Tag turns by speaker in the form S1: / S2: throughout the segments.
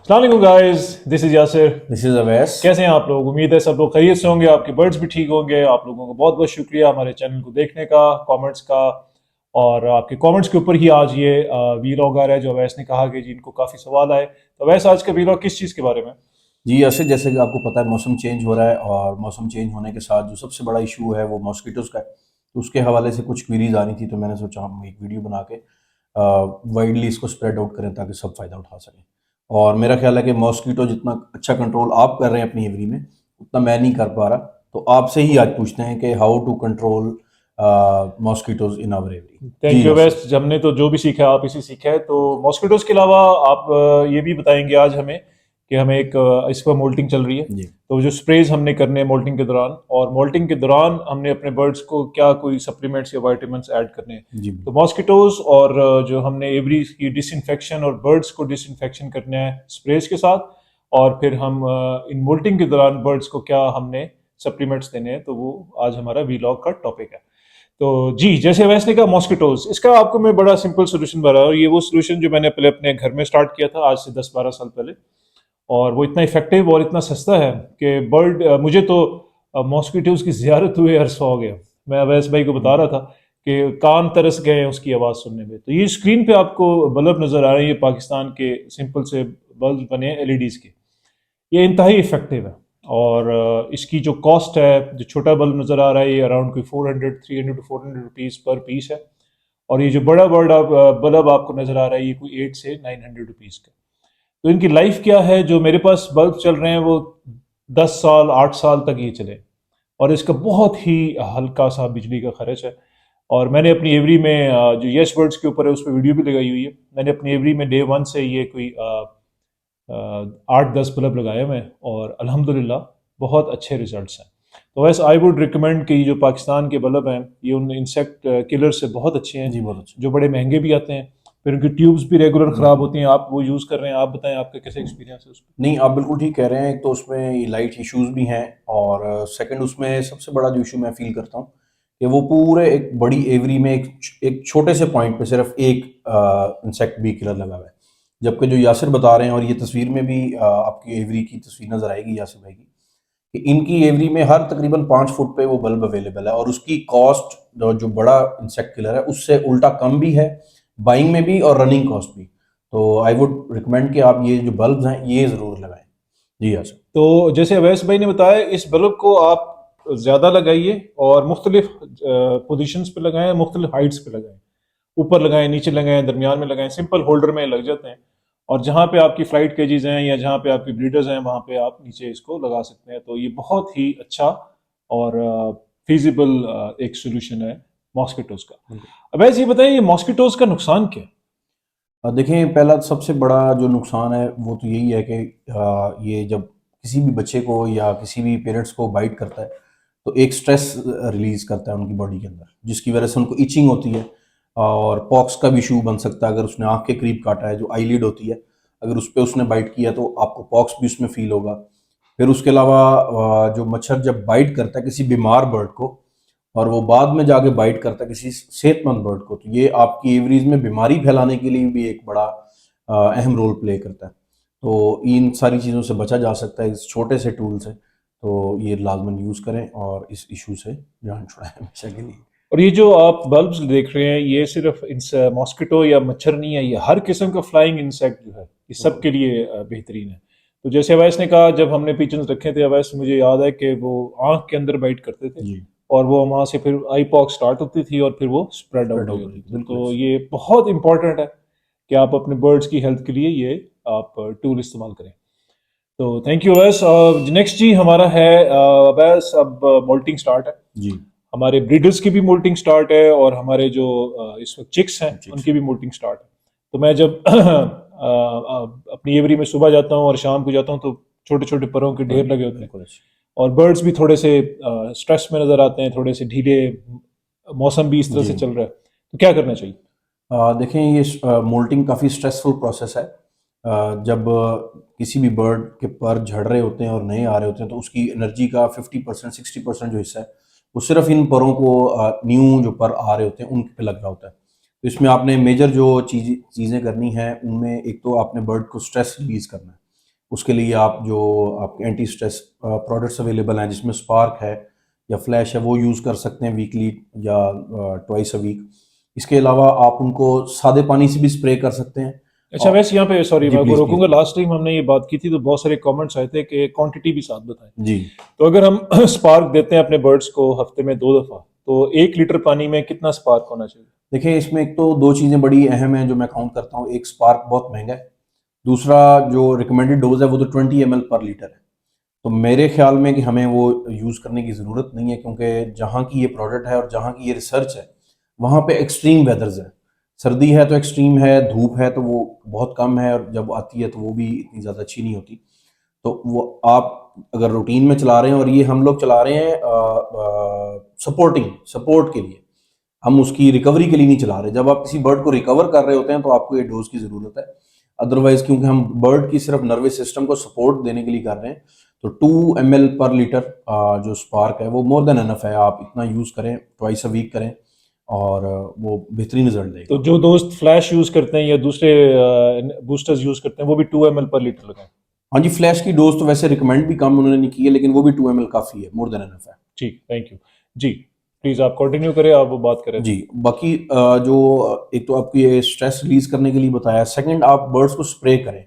S1: अस्सलाम वालेकुम guys, this is Yasir.
S2: This is Awais.
S1: कैसे हैं आप लोग? उम्मीद है सब लोग खैरियत से होंगे, आपके बर्ड्स भी ठीक होंगे। आप लोगों को बहुत बहुत शुक्रिया हमारे चैनल को देखने का, कमेंट्स का। और आपके कमेंट्स के ऊपर ही आज ये वीलॉग आ रहा है जो अवैस ने कहा कि जिनको काफ़ी सवाल आए। तो अवैस, आज का वीलॉग किस चीज़ के बारे में?
S2: जी यासिर, जैसे कि आपको पता है मौसम चेंज हो रहा है और मौसम चेंज होने के साथ जो सबसे बड़ा इशू है वो मॉस्किटोज़ का है। तो उसके हवाले से कुछ क्वेरीज आ रही थी, तो मैंने सोचा हम एक वीडियो बना के वाइडली इसको स्प्रेड आउट करें ताकि सब फ़ायदा उठा सकें। और मेरा ख्याल है कि मॉस्किटो जितना अच्छा कंट्रोल आप कर रहे हैं अपनी एवरी में, उतना मैं नहीं कर पा रहा। तो आपसे ही आज पूछते हैं कि how to control mosquitoes in our every.
S1: Thank
S2: ji
S1: you
S2: Yasir.
S1: Awais. हमने तो जो भी सीखा है आप इसी सीखा है। तो मॉस्किटोज़ के अलावा आप ये भी बताएंगे आज हमें कि हमें एक इस पर मोल्टिंग चल रही है,
S2: जी
S1: तो जो स्प्रेज हमने करने हैं मोल्टिंग के दौरान, और मोल्टिंग के दौरान हमने अपने बर्ड्स को क्या कोई सप्लीमेंट्स या वाइटामिन्स ऐड करने हैं।
S2: जी
S1: तो
S2: बिल्कुल।
S1: मॉस्किटोज और जो हमने एवरी की डिसइंफेक्शन और बर्ड्स को डिसइंफेक्शन करना है स्प्रेज के साथ, और फिर हम इन मोल्टिंग के दौरान बर्ड्स को क्या हमने सप्लीमेंट्स देने हैं, तो वो आज हमारा वीलॉग का टॉपिक है। तो जी, जैसे वैसे का मॉस्किटोज, इसका आपको मैं बड़ा सिंपल सोल्यूशन बता रहा हूँ। ये वो सोल्यूशन जो मैंने पहले अपने घर में स्टार्ट किया था आज से 10-12 साल पहले, और वो इतना इफेक्टिव और इतना सस्ता है कि मुझे तो मॉस्किटोज की ज़ियारत हुए अरसा हो गया। मैं अवैस भाई को बता रहा था कि कान तरस गए हैं उसकी आवाज़ सुनने में। तो ये स्क्रीन पे आपको बल्ब नज़र आ रहे हैं, ये पाकिस्तान के सिंपल से बल्ब बने एलईडीज़ के। ये इंतहाई इफेक्टिव है। और इसकी जो कॉस्ट है, जो छोटा बल्ब नज़र आ रहा है, ये अराउंड कोई 300 to 400 रुपीज़ पर पीस है। और ये जो बड़ा बड़ा बल्ब आपको नज़र आ रहा है, ये कोई 8 से 900 रुपीज़ का। तो इनकी लाइफ क्या है? जो मेरे पास बल्ब चल रहे हैं वो 10 साल 8 साल तक ये चले, और इसका बहुत ही हल्का सा बिजली का खर्च है। और मैंने अपनी एवरी में जो यश बर्ड्स के ऊपर है उस पर वीडियो भी लगाई हुई है। मैंने अपनी एवरी में डे वन से ये कोई 8-10 बल्ब लगाए मैं, और अल्हम्दुलिल्लाह बहुत अच्छे रिजल्ट्स हैं। तो वैसे आई वुड रिकमेंड कि जो पाकिस्तान के बल्ब हैं ये उन इंसेक्ट किलर से बहुत अच्छे हैं,
S2: जी बहुत अच्छा।
S1: जो बड़े महंगे भी आते हैं। फिर उनकी ट्यूब्स भी रेगुलर ख़राब
S2: बिल्कुल।
S1: होती हैं। आप वो यूज़ कर रहे हैं, आप बताएं आपका कैसे एक्सपीरियंस है उस पर?
S2: नहीं, आप बिल्कुल ठीक कह रहे हैं। एक तो उसमें ये लाइट इश्यूज़ भी हैं और सेकंड उसमें सबसे बड़ा जो इश्यू मैं फ़ील करता हूँ कि वो पूरे एक बड़ी एवरी में एक छोटे से पॉइंट पे सिर्फ एक इंसेक्ट बी किलर लगा हुआ है। जबकि जो यासिर बता रहे हैं, और ये तस्वीर में भी आपकी एवरी की तस्वीर नज़र आएगी यासिर भाई की, कि इनकी एवरी में हर तकरीबन 5 फुट पे वो बल्ब अवेलेबल है, और उसकी कॉस्ट जो बड़ा इंसेक्ट किलर है उससे उल्टा कम भी है, बाइंग में भी और रनिंग कॉस्ट भी। तो आई वुड रिकमेंड कि आप ये जो बल्ब्स हैं ये ज़रूर लगाएं। जी हाँ सर।
S1: तो जैसे अवैस भाई ने बताया, इस बल्ब को आप ज़्यादा लगाइए और मुख्तलिफ पोजिशंस पे लगाएं, मुख्तलिफ हाइट्स पे लगाएं। ऊपर लगाएं, नीचे लगाएं, दरमियान में लगाएं, सिंपल होल्डर में लग जाते हैं। और जहाँ पे आपकी फ्लाइट केजेस हैं या जहाँ पे आपकी ब्रीडर्स हैं, वहाँ पे आप नीचे इसको लगा सकते हैं। तो ये बहुत ही अच्छा और फिजिबल एक सोल्यूशन है मॉस्किटोज का।
S2: बिल्कुल।
S1: अब ऐसे ये बताएं, ये मॉस्किटोज का नुकसान क्या है?
S2: देखें, पहला सबसे बड़ा जो नुकसान है वो तो यही है कि ये जब किसी भी बच्चे को या किसी भी पेरेंट्स को बाइट करता है तो एक स्ट्रेस रिलीज करता है उनकी बॉडी के अंदर, जिसकी वजह से उनको इचिंग होती है और पॉक्स का भी इशू बन सकता है। अगर उसने आँख के करीब काटा है, जो आईलिड होती है, अगर उस पर उसने बाइट किया तो आपको पॉक्स भी उसमें फील होगा। फिर उसके अलावा जो मच्छर जब बाइट करता है किसी बीमार बर्ड को और वो बाद में जाके बाइट करता है किसी सेहतमंद बर्ड को, तो ये आपकी एवरीज में बीमारी फैलाने के लिए भी एक बड़ा अहम रोल प्ले करता है। तो इन सारी चीज़ों से बचा जा सकता है इस छोटे से टूल से। तो ये लाजमन यूज़ करें और इस इशू से जान छुड़ाएं हमेशा के लिए।
S1: और ये जो आप बल्ब्स देख रहे हैं, ये सिर्फ इंस मॉस्किटो या मच्छर नहीं है, ये हर किस्म का फ्लाइंग इंसेक्ट जो है ये सब
S2: बिल्कुल।
S1: के लिए बेहतरीन है। तो जैसे अवैस ने कहा, जब हमने पिजन्स रखे थे अवैस, मुझे याद है कि वो आंख के अंदर बाइट करते थे,
S2: जी।
S1: और वो वहाँ से फिर आई पॉक्स स्टार्ट होती थी और फिर वो स्प्रेड आउट
S2: स्प्रेड
S1: हो
S2: आउट हो
S1: जाती
S2: रही
S1: थी।
S2: बिल्कुल
S1: तो
S2: ऐसे।
S1: ये बहुत इंपॉर्टेंट है कि आप अपने बर्ड्स की हेल्थ के लिए ये आप टूल इस्तेमाल करें। तो थैंक यू अवैस। नेक्स्ट जी हमारा है अवैस, अब मोल्टिंग स्टार्ट है।
S2: जी।
S1: हमारे ब्रीडर्स की भी मोल्टिंग स्टार्ट है, और हमारे जो इस वक्त चिक्स हैं
S2: चिक्स।
S1: उनकी भी मोल्टिंग स्टार्ट है। तो मैं जब अपनी एवरी में सुबह जाता हूँ और शाम को जाता हूँ, तो छोटे छोटे परों के ढेर लगे होते हैं,
S2: बिल्कुल ऐसे।
S1: और बर्ड्स भी थोड़े से स्ट्रेस में नज़र आते हैं, थोड़े से ढीले। मौसम भी इस तरह
S2: जी।
S1: से चल रहा है, तो क्या करना चाहिए?
S2: देखें, ये मोल्टिंग काफ़ी स्ट्रेसफुल प्रोसेस है। जब किसी भी बर्ड के पर झड़ रहे होते हैं और नए आ रहे होते हैं तो उसकी एनर्जी का 50% 60% जो हिस्सा है वो सिर्फ इन परों को, न्यू जो पर आ रहे होते हैं उन पे लग रहा होता है। तो इसमें आपने मेजर जो चीज़ें करनी है उनमें एक तो आपने बर्ड को स्ट्रेस रिलीज करना है। उसके लिए आप जो आपके एंटी स्ट्रेस प्रोडक्ट्स अवेलेबल हैं जिसमें स्पार्क है या फ्लैश है वो यूज़ कर सकते हैं वीकली या ट्वाइस अ वीक। इसके अलावा आप उनको सादे पानी से भी स्प्रे कर सकते हैं।
S1: अच्छा, वैसे यहाँ पे सॉरी
S2: जी
S1: मैं आपको
S2: प्लीज़
S1: रोकूंगा,
S2: प्लीज़।
S1: लास्ट टाइम हमने ये बात की थी तो बहुत सारे कमेंट्स आए थे कि क्वांटिटी भी साथ बताएं।
S2: जी
S1: तो अगर हम स्पार्क देते हैं अपने बर्ड्स को हफ्ते में 2 दफा, तो 1 लीटर पानी में कितना स्पार्क होना चाहिए?
S2: देखिए, इसमें एक तो दो चीज़ें बड़ी अहम हैं जो मैं काउंट करता हूँ। एक, स्पार्क बहुत महंगा है। दूसरा, जो रिकमेंडेड डोज है वो तो 20 ml पर लीटर है। तो मेरे ख्याल में कि हमें वो यूज़ करने की ज़रूरत नहीं है, क्योंकि जहाँ की ये प्रोडक्ट है और जहाँ की ये रिसर्च है वहाँ पे एक्सट्रीम वेदर्स है। सर्दी है तो एक्सट्रीम है, धूप है तो वो बहुत कम है, और जब आती है तो वो भी इतनी ज़्यादा अच्छी नहीं होती। तो वो आप अगर रूटीन में चला रहे हैं, और ये हम लोग चला रहे हैं सपोर्ट के लिए, हम उसकी रिकवरी के लिए नहीं चला रहे। जब आप किसी बर्ड को रिकवर कर रहे होते हैं तो आपको ये डोज की ज़रूरत है। अदरवाइज, क्योंकि हम बर्ड की सिर्फ नर्वस सिस्टम को सपोर्ट देने के लिए कर रहे हैं, तो 2 ml पर लीटर जो स्पार्क है वो मोर देन एनफ है। आप इतना यूज़ करें, ट्वाइस अ वीक करें, और वो बेहतरीन रिजल्ट देगा
S1: तो
S2: आपको।
S1: जो दोस्त फ्लैश यूज करते हैं या दूसरे बूस्टर्स यूज करते हैं वो भी 2 ml पर लीटर लगाएं।
S2: हाँ जी, फ्लैश की डोज तो वैसे रिकमेंड भी कम उन्होंने नहीं की है, लेकिन वो भी 2 ml काफ़ी है, मोर देन एनफ है।
S1: ठीक, थैंक यू। जी, प्लीज आप कंटिन्यू करें, आप वो बात कर रहे
S2: जी,
S1: थे।
S2: बाकी जो एक तो आपको ये स्ट्रेस रिलीज करने के लिए बताया। सेकंड, आप बर्ड्स को स्प्रे करें।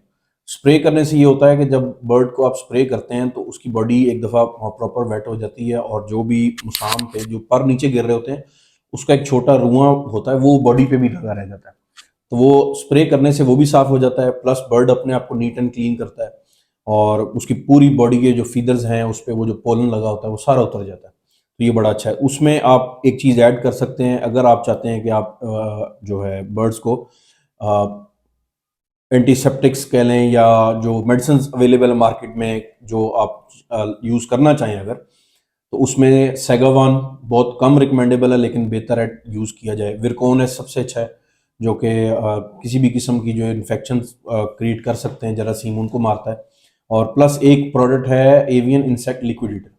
S2: स्प्रे करने से ये होता है कि जब बर्ड को आप स्प्रे करते हैं तो उसकी बॉडी एक दफ़ा प्रॉपर वेट हो जाती है, और जो भी मुसाम पे जो पर नीचे गिर रहे होते हैं उसका एक छोटा रुआं होता है, वो बॉडी पे भी लगा रह जाता है। तो वो स्प्रे करने से वो भी साफ़ हो जाता है, प्लस बर्ड अपने आप को नीट एंड क्लीन करता है, और उसकी पूरी बॉडी के जो फीदर्स हैं उस पे वो जो पोलन लगा होता है वो सारा उतर जाता है। तो ये बड़ा अच्छा है। उसमें आप एक चीज़ ऐड कर सकते हैं, अगर आप चाहते हैं कि आप जो है बर्ड्स को एंटीसेप्टिक्स कह लें, या जो मेडिसिन अवेलेबल है मार्केट में जो आप यूज़ करना चाहें अगर, तो उसमें सेगावान बहुत कम रिकमेंडेबल है, लेकिन बेहतर है यूज़ किया जाए। विरकोनेस सबसे अच्छा है, जो कि किसी भी किस्म की जो इन्फेक्शन क्रिएट कर सकते हैं, जरासीम, उनको मारता है। और प्लस एक प्रोडक्ट है एवियन इंसेक्ट लिक्विडेटर।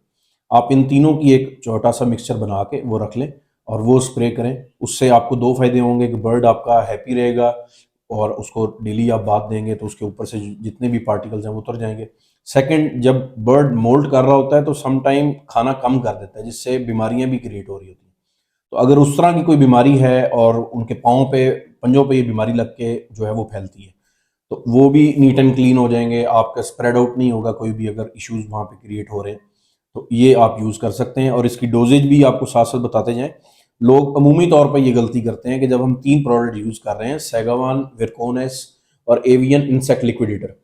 S2: आप इन तीनों की एक छोटा सा मिक्सचर बना के वो रख लें और वो स्प्रे करें। उससे आपको दो फायदे होंगे कि बर्ड आपका हैप्पी रहेगा, और उसको डेली आप बात देंगे तो उसके ऊपर से जितने भी पार्टिकल्स हैं वो उतर जाएंगे। सेकंड, जब बर्ड मोल्ट कर रहा होता है तो सम टाइम खाना कम कर देता है, जिससे बीमारियां भी क्रिएट हो रही होती हैं। तो अगर उस तरह की कोई बीमारी है और उनके पाँव पे, पंजों पे ये बीमारी लग के जो है वो फैलती है, तो वो भी नीट एंड क्लीन हो जाएंगे। आपका स्प्रेड आउट नहीं होगा कोई भी अगर इश्यूज वहाँ पे क्रिएट हो रहे हैं। तो ये आप यूज़ कर सकते हैं, और इसकी डोजेज भी आपको साथ साथ बताते जाएं। लोग अमूमी तौर पर ये गलती करते हैं कि जब हम तीन प्रोडक्ट यूज़ कर रहे हैं, सेगावान, विरकोनेस और एवियन इंसेक्ट लिक्विडेटर,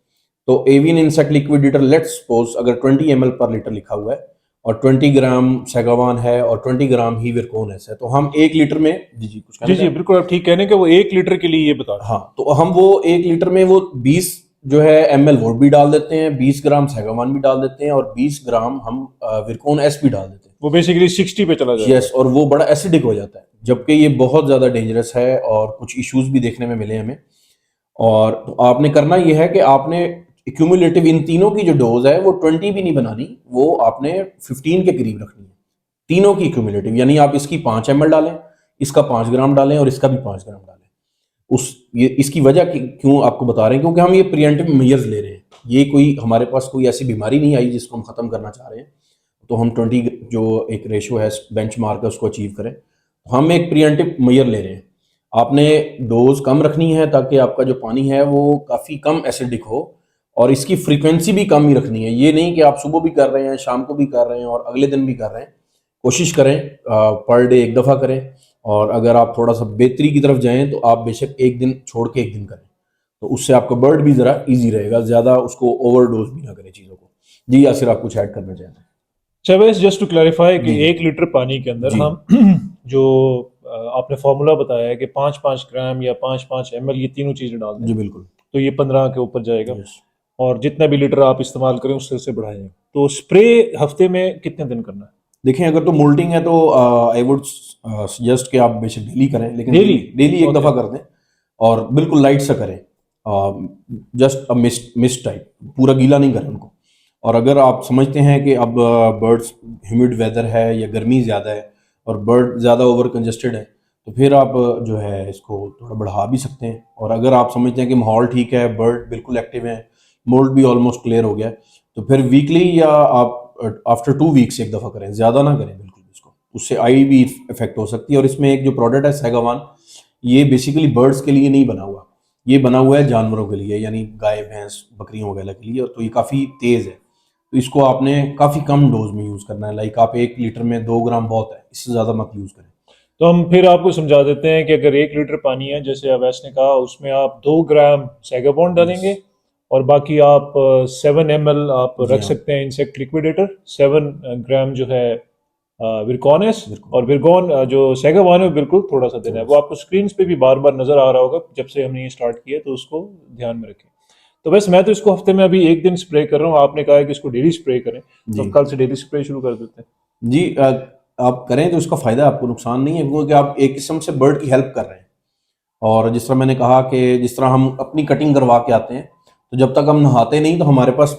S2: तो avian insect liquidator, let's suppose अगर 20 ml पर लीटर लिखा हुआ है और 20 ग्राम सेगावान है और 20 ग्राम ही विरकोनेस है, तो हम 1 लीटर में, जी जी कुछ कहना
S1: जी जी,
S2: चाहें?
S1: बिल्कुल आप ठीक कह रहे हैं कि वो 1 लीटर के लिए ये बता रहे हैं।
S2: हाँ, तो हम वो 1 लीटर में वो 20 जो है ml वो भी डाल देते हैं, 20 ग्राम सेगावान भी डाल देते हैं, और 20 ग्राम हम विरकोन एस भी डाल देते हैं।
S1: वो बेसिकली 60 पे चला जाएगा।
S2: यस, और वो बड़ा एसिडिक हो जाता है, जबकि ये बहुत ज़्यादा डेंजरस है और कुछ इश्यूज भी देखने में मिले हमें। और तो आपने करना ये है कि आपने क्यूमुलेटिव इन तीनों की जो डोज है वो 20 भी नहीं बनानी, वो आपने 15 के करीब रखनी है, तीनों की क्यूमुलेटिव। यानी आप इसकी 5 ml डालें, इसका 5 ग्राम डालें, और इसका भी 5 ग्राम डालें। उस ये इसकी वजह क्यों आपको बता रहे हैं, क्योंकि हम ये प्रिवेंटिव मेजर्स ले रहे हैं। ये कोई हमारे पास कोई ऐसी बीमारी नहीं आई जिसको हम ख़त्म करना चाह रहे हैं, तो हम 20 जो एक रेशो है बेंच मार्क है उसको अचीव करें। हम एक प्रिवेंटिव मेजर ले रहे हैं। आपने डोज कम रखनी है ताकि आपका जो पानी है वो काफ़ी कम एसिडिक हो, और इसकी फ्रीक्वेंसी भी कम ही रखनी है। ये नहीं कि आप सुबह भी कर रहे हैं, शाम को भी कर रहे हैं और अगले दिन भी कर रहे हैं। कोशिश करें पर डे एक दफ़ा करें, और अगर आप थोड़ा सा बेहतरी की तरफ जाएं तो आप बेशक एक दिन छोड़ के एक दिन करें, तो उससे आपका बर्ड भी ज़रा इजी रहेगा, ज़्यादा उसको ओवरडोज भी ना करें चीज़ों को। जी, यासिर, आप कुछ ऐड करना चाहते हैं?
S1: चवेस, जस्ट टू क्लैरिफाई कि
S2: जी
S1: 1 लीटर पानी के अंदर
S2: जी
S1: हम जो आपने फॉर्मूला बताया है कि 5-5 ग्राम या 5-5 ml ये तीनों चीज़ें डाल दें,
S2: जी बिल्कुल।
S1: तो ये 15 के ऊपर जाएगा।
S2: यस,
S1: और जितना भी लीटर आप इस्तेमाल करें उससे बढ़ाएं। तो स्प्रे हफ्ते में कितने दिन करना है?
S2: देखें, अगर तो मोल्टिंग है तो आई वुड सजेस्ट कि आप बेशक डेली करें, लेकिन
S1: डेली?
S2: डेली डेली एक
S1: ओके।
S2: दफ़ा कर दें, और बिल्कुल लाइट सा करें, just a mist mist type, पूरा गीला नहीं करें उनको। और अगर आप समझते हैं कि अब बर्ड्स, ह्यूमिड वेदर है या गर्मी ज़्यादा है और बर्ड ज़्यादा ओवर कंजस्टेड है, तो फिर आप जो है इसको थोड़ा बढ़ा भी सकते हैं। और अगर आप समझते हैं कि माहौल ठीक है, बर्ड बिल्कुल एक्टिव हैं, मोल्ड भी ऑलमोस्ट क्लियर हो गया है। तो फिर वीकली या आप आफ्टर 2 वीक्स एक दफ़ा करें, ज़्यादा ना करें बिल्कुल इसको, उससे आई भी इफेक्ट हो सकती है। और इसमें एक जो प्रोडक्ट है सैगावान, ये बेसिकली बर्ड्स के लिए नहीं बना हुआ, ये बना हुआ है जानवरों के लिए, यानी गाय भैंस बकरियों वगैरह के लिए। और तो ये काफ़ी तेज़ है, तो इसको आपने काफ़ी कम डोज में यूज़ करना है। लाइक आप 1 लीटर में 2 ग्राम बहुत है, इससे ज़्यादा मत यूज़ करें।
S1: तो हम फिर आपको समझा देते हैं कि अगर 1 लीटर पानी है, जैसे अवैस ने कहा, उसमें आप 2 ग्राम सैगाबॉन्ड
S2: यस।
S1: डालेंगे और बाकी आप 7 ml आप
S2: जी
S1: रख
S2: हाँ।
S1: सकते हैं इंसेक्ट लिक्विडेटर, 7 ग्राम जो है विरकॉनस,
S2: बिल्कुल।
S1: और विरगॉन जो सैगावान है वो बिल्कुल थोड़ा सा देना है।
S2: थोड़ा
S1: वो
S2: सा।
S1: आपको स्क्रीन पे भी बार बार नजर आ रहा होगा जब से हमने ये स्टार्ट किया, तो उसको ध्यान में रखें। तो बस मैं तो इसको हफ्ते में अभी एक दिन स्प्रे कर रहा हूँ, आपने कहा है कि इसको डेली स्प्रे करें, तो
S2: जी।
S1: अब कल से डेली स्प्रे शुरू कर देते हैं।
S2: जी आप करें तो इसका फ़ायदा है, आपको नुकसान नहीं है, क्योंकि आप एक किस्म से बर्ड की हेल्प कर रहे हैं। और जिस तरह मैंने कहा कि जिस तरह हम अपनी कटिंग करवा के आते हैं, तो जब तक हम नहाते नहीं तो हमारे पास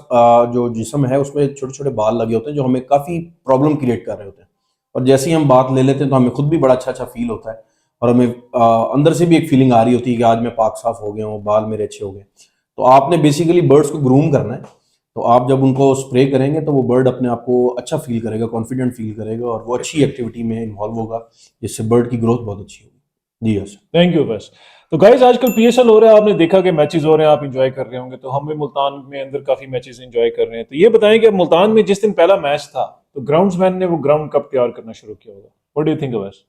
S2: जो जिस्म है उसमें छोटे छोटे बाल लगे होते हैं जो हमें काफ़ी प्रॉब्लम क्रिएट कर रहे होते हैं। और जैसे ही हम बात ले लेते हैं तो हमें खुद भी बड़ा अच्छा अच्छा फील होता है, और हमें अंदर से भी एक फीलिंग आ रही होती है कि आज मैं पाक साफ हो गया हूँ, बाल मेरे अच्छे हो गए। तो आपने बेसिकली बर्ड्स को ग्रूम करना है। तो आप जब उनको स्प्रे करेंगे तो वो बर्ड अपने आप को अच्छा फील करेगा, कॉन्फिडेंट फील करेगा, और वो अच्छी एक्टिविटी में इन्वॉल्व होगा, जिससे बर्ड की ग्रोथ बहुत अच्छी होगी। जी यस।
S1: थैंक यू बस। तो गाइज आजकल पीएसएल हो रहा है, आपने देखा कि मैचेस हो रहे हैं, आप इंजॉय कर रहे होंगे, तो हम भी मुल्तान में अंदर काफी मैचेस एंजॉय कर रहे हैं। तो ये बताएं कि अब मुल्तान में जिस दिन पहला मैच था, तो ग्राउंड्समैन ने वो ग्राउंड कब तैयार करना शुरू किया होगा? व्हाट डू यू थिंक बस?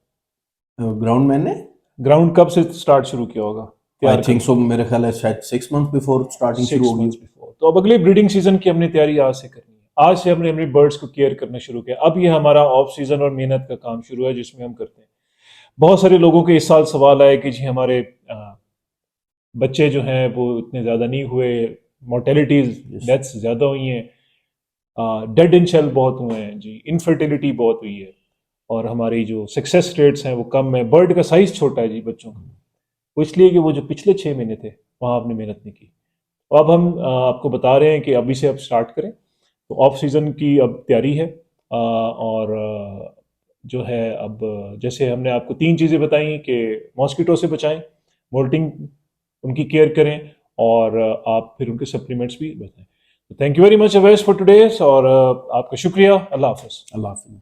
S2: ग्राउंड मैन ने,
S1: ग्राउंड कब से स्टार्ट शुरू किया होगा
S2: आई
S1: तैयार
S2: थिंक
S1: करना?
S2: सो, मेरे ख्याल है शायद 6 मंथ बिफोर स्टार्टिंग शुरू
S1: 6 मंथ्स
S2: होगी।
S1: बिफोर। तो अब अगले ब्रीडिंग सीजन की हमने तैयारी आज से करनी है, आज से हमने अपने बर्ड्स को केयर करना शुरू किया। अब ये हमारा ऑफ सीजन और मेहनत का काम शुरू है, जिसमें हम करते हैं। बहुत सारे लोगों के इस साल सवाल आए कि जी हमारे बच्चे जो हैं वो इतने ज़्यादा नहीं हुए, मोर्टेलिटीज
S2: यस।
S1: डेथ्स ज़्यादा हुई हैं, डेड इन शेल बहुत हुए हैं जी, इनफर्टिलिटी बहुत हुई है, और हमारी जो सक्सेस रेट्स हैं वो कम है। बर्ड का साइज छोटा है जी बच्चों का, वो इसलिए कि वो जो पिछले 6 महीने थे वहाँ आपने मेहनत नहीं की। तो अब हम आपको बता रहे हैं कि अभी से अब स्टार्ट करें। तो ऑफ सीज़न की अब तैयारी है, और जो है अब जैसे हमने आपको 3 चीज़ें बताई कि मॉस्किटो से बचाएं, मोल्टिंग उनकी केयर करें, और आप फिर उनके सप्लीमेंट्स भी बताएं। तो thank you very much Awais for today, और आपका शुक्रिया। अल्लाह हाफ़िज़।
S2: अल्लाह हाफिज़।